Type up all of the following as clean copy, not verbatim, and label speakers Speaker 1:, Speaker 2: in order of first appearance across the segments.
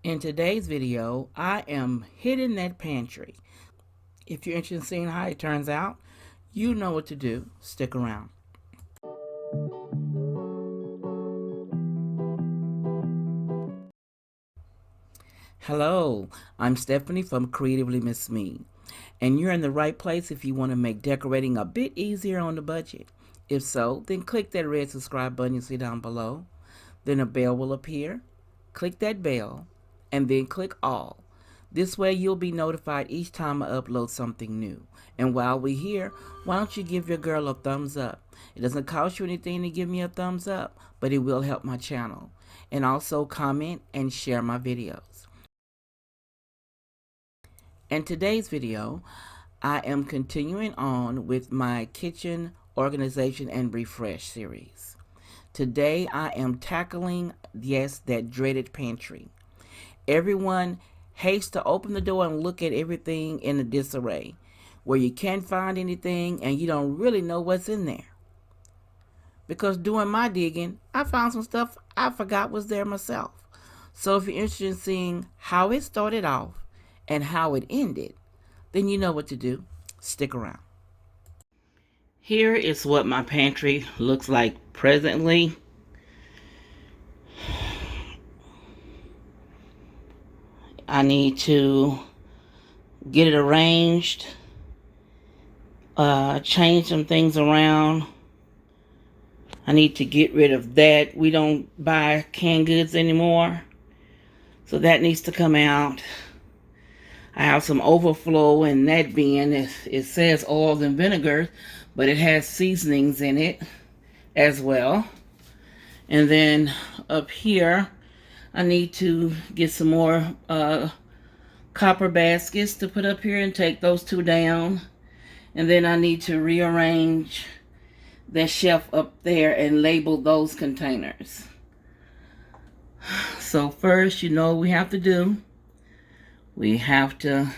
Speaker 1: In today's video, I am hitting that pantry. If you're interested in seeing how it turns out, you know what to do. Stick around. Hello, I'm Stephanie from Creatively Miss Me, and you're in the right place if you want to make decorating a bit easier on the budget. If so, then click that red subscribe button you see down below. Then a bell will appear. Click that bell, and then click all. This way you'll be notified each time I upload something new. And while we're here, why don't you give your girl a thumbs up? It doesn't cost you anything to give me a thumbs up, but it will help my channel. And also comment and share my videos. In today's video, I am continuing on with my kitchen organization and refresh series. Today I am tackling, yes, that dreaded pantry. Everyone hates to open the door and look at everything in a disarray, where you can't find anything and you don't really know what's in there. Because doing my digging, I found some stuff I forgot was there myself. So if you're interested in seeing how it started off and how it ended, then you know what to do. Stick around. Here is what my pantry looks like presently. I need to get it arranged, change some things around. I need to get rid of that. We don't buy canned goods anymore, so that needs to come out. I have some overflow in that bin. It says oils and vinegars, but it has seasonings in it as well. And then up here, I need to get some more copper baskets to put up here and take those two down. And then I need to rearrange that shelf up there and label those containers. So first, you know what we have to do. We have to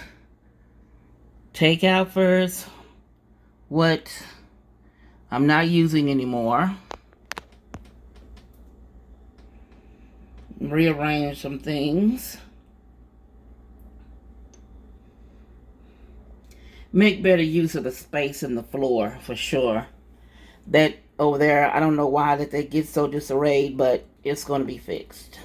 Speaker 1: take out first what I'm not using anymore. Rearrange some things. Make better use of the space in the floor for sure. That over there, I don't know why that they get so disarrayed, but it's going to be fixed.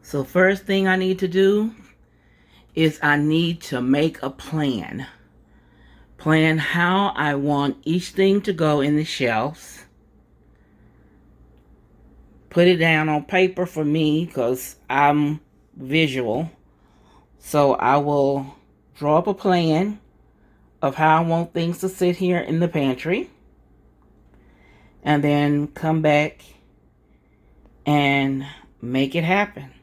Speaker 1: So first thing I need to do is I need to make a plan. Plan how I want each thing to go in the shelves. Put it down on paper for me because I'm visual. So I will draw up a plan of how I want things to sit here in the pantry. And then come back and make it happen.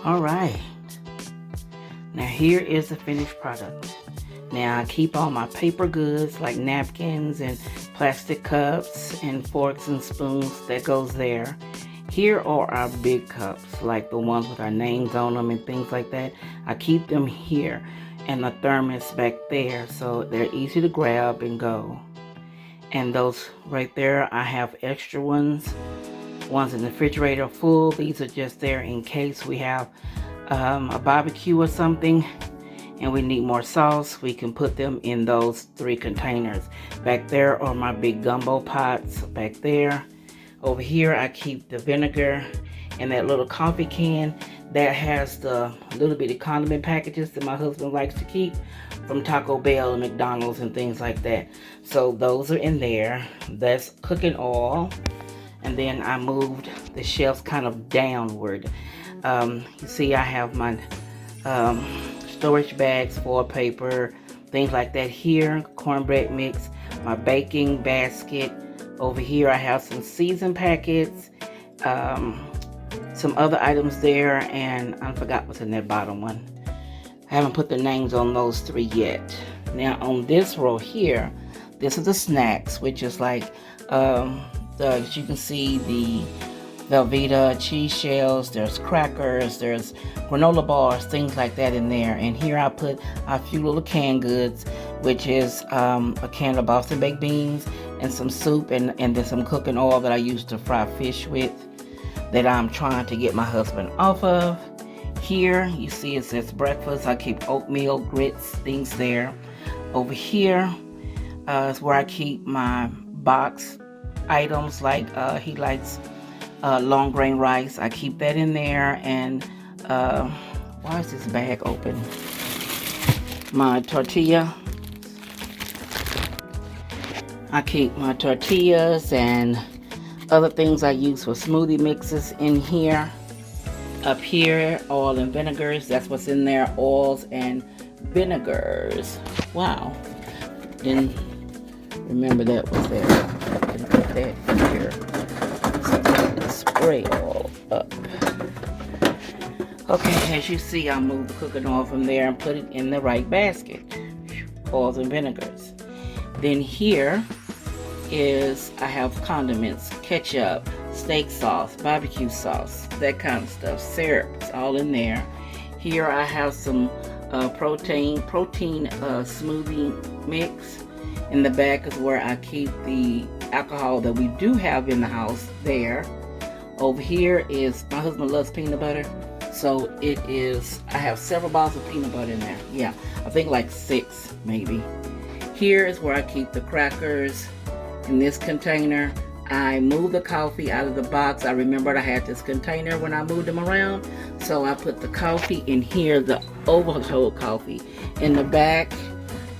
Speaker 1: All right. Now here is the finished product. Now I keep all my paper goods like napkins and plastic cups and forks and spoons that goes there. Here are our big cups, like the ones with our names on them and things like that. I keep them here, and the thermos back there, so they're easy to grab and go. And those right there, I have extra ones in the refrigerator full. These are just there in case we have a barbecue or something and we need more sauce. We can put them in those 3 containers. Back there are my big gumbo pots back there. Over here I keep the vinegar and that little coffee can that has the little bitty condiment packages that my husband likes to keep from Taco Bell and McDonald's and things like that. So those are in there. That's cooking oil. And then I moved the shelves kind of downward. You see I have my storage bags for paper, things like that here, cornbread mix, my baking basket. Over here I have some season packets, some other items there, and I forgot what's in that bottom one. I haven't put the names on those 3 yet. Now on this row here, this is the snacks, which is like, as you can see, the Velveeta cheese shells, there's crackers, there's granola bars, things like that in there. And here I put a few little canned goods, which is a can of Boston baked beans and some soup and then some cooking oil that I use to fry fish with that I'm trying to get my husband off of. Here you see it says breakfast. I keep oatmeal, grits, things there. Over here is where I keep my box items, like he likes long grain rice. I keep that in there. And why is this bag open? My tortilla. I keep my tortillas and other things I use for smoothie mixes in here. Up here, oil and vinegars. That's what's in there, oils and vinegars. Wow. Didn't remember that was there. Can put that here. Spray all up. Okay, as you see, I moved the cooking oil from there and put it in the right basket. Oils and vinegars. Then here is, I have condiments, ketchup, steak sauce, barbecue sauce, that kind of stuff, syrup, it's all in there. Here I have some protein smoothie mix. In the back is where I keep the alcohol that we do have in the house there. Over here is, my husband loves peanut butter, so it is, I have several bottles of peanut butter in there. Yeah, I think like 6 maybe. Here is where I keep the crackers in this container. I moved the coffee out of the box. I remembered I had this container when I moved them around, so I put the coffee in here, the overload coffee. In the back,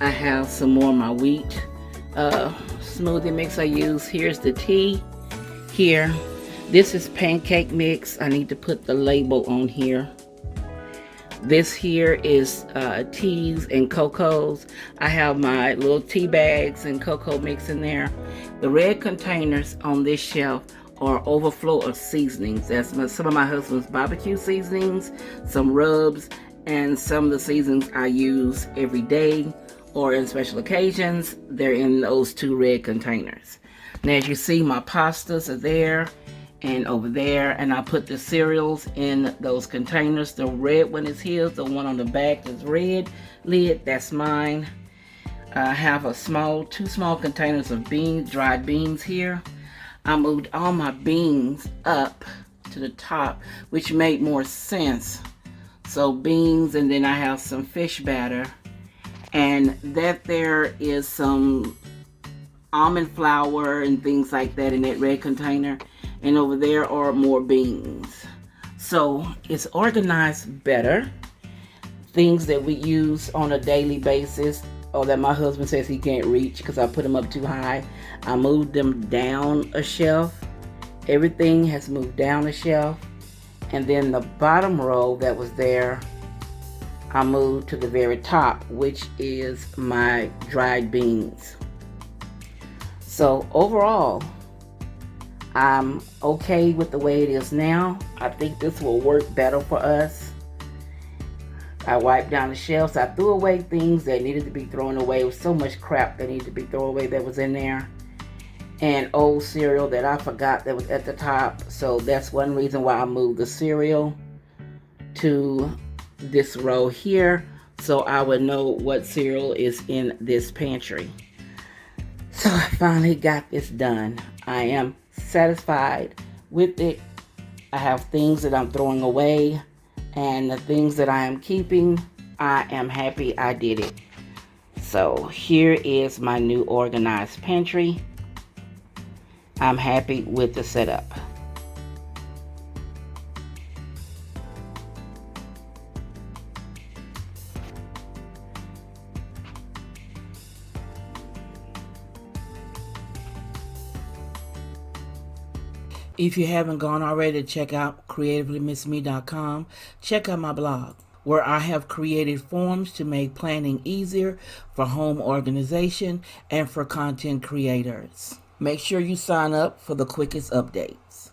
Speaker 1: I have some more of my wheat smoothie mix I use. Here's the tea. Here, this is pancake mix. I need to put the label on here. This here is teas and cocos. I have my little tea bags and cocoa mix in there. The red containers on this shelf are overflow of seasonings. That's some of my husband's barbecue seasonings, some rubs, and some of the seasonings I use every day or in special occasions. They're in those 2 red containers. Now as you see, my pastas are there and over there, and I put the cereals in those containers. The red one is his, the one on the back is red lid, that's mine. I have 2 small containers of dried beans here. I moved all my beans up to the top, which made more sense. So beans, and then I have some fish batter, and that there is some almond flour and things like that in that red container. And over there are more beans. So it's organized better. Things that we use on a daily basis, or that my husband says he can't reach because I put them up too high, I moved them down a shelf. Everything has moved down a shelf. And then the bottom row that was there, I moved to the very top, which is my dried beans. So overall, I'm okay with the way it is now. I think this will work better for us. I wiped down the shelves. I threw away things that needed to be thrown away. It was so much crap that needed to be thrown away that was in there. And old cereal that I forgot that was at the top. So that's one reason why I moved the cereal to this row here, so I would know what cereal is in this pantry. So I finally got this done. I am satisfied with it. I have things that I'm throwing away, and the things that I am keeping, I am happy I did it. So here is my new organized pantry. I'm happy with the setup. If you haven't gone already to check out creativelymissme.com, check out my blog, where I have created forms to make planning easier for home organization and for content creators. Make sure you sign up for the quickest updates.